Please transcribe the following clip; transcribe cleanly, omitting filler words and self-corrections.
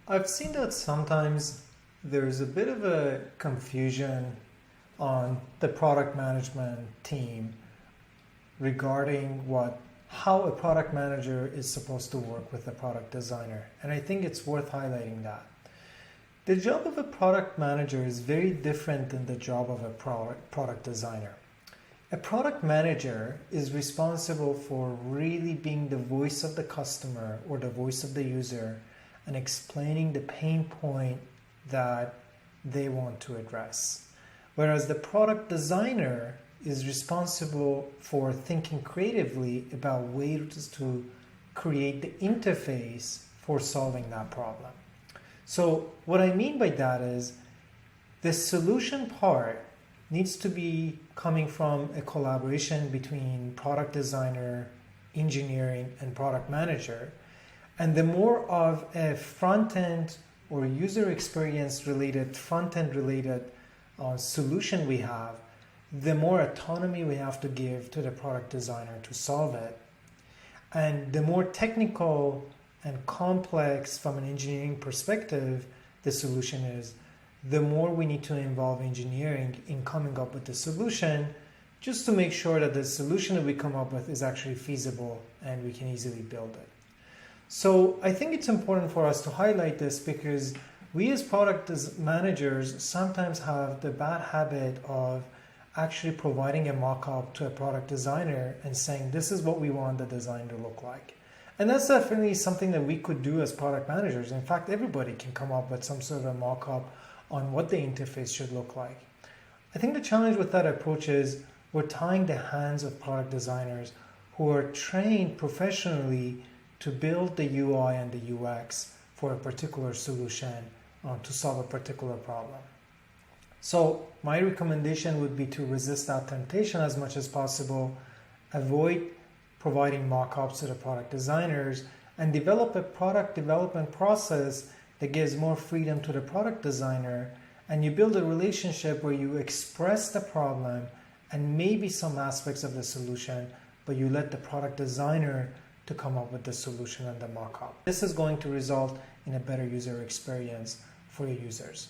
I've seen that sometimes there's a bit of a confusion on the product management team regarding how a product manager is supposed to work with a product designer. And I think it's worth highlighting that. The job of a product manager is very different than the job of a product designer. A product manager is responsible for really being the voice of the customer or the voice of the user and explaining the pain point that they want to address. Whereas the product designer is responsible for thinking creatively about ways to create the interface for solving that problem. So what I mean by that is the solution part needs to be coming from a collaboration between product designer, engineering, and product manager. And the more of a front-end or user experience related, front-end related solution we have, the more autonomy we have to give to the product designer to solve it. And the more technical and complex from an engineering perspective the solution is, the more we need to involve engineering in coming up with the solution, just to make sure that the solution that we come up with is actually feasible and we can easily build it. So I think it's important for us to highlight this because we as product managers sometimes have the bad habit of actually providing a mock-up to a product designer and saying, this is what we want the design to look like. And that's definitely something that we could do as product managers. In fact, everybody can come up with some sort of a mock-up on what the interface should look like. I think the challenge with that approach is we're tying the hands of product designers who are trained professionally to build the UI and the UX for a particular solution to solve a particular problem. So my recommendation would be to resist that temptation as much as possible, avoid providing mock-ups to the product designers, and develop a product development process that gives more freedom to the product designer, and you build a relationship where you express the problem and maybe some aspects of the solution, but you let the product designer to come up with the solution and the mock-up. This is going to result in a better user experience for your users.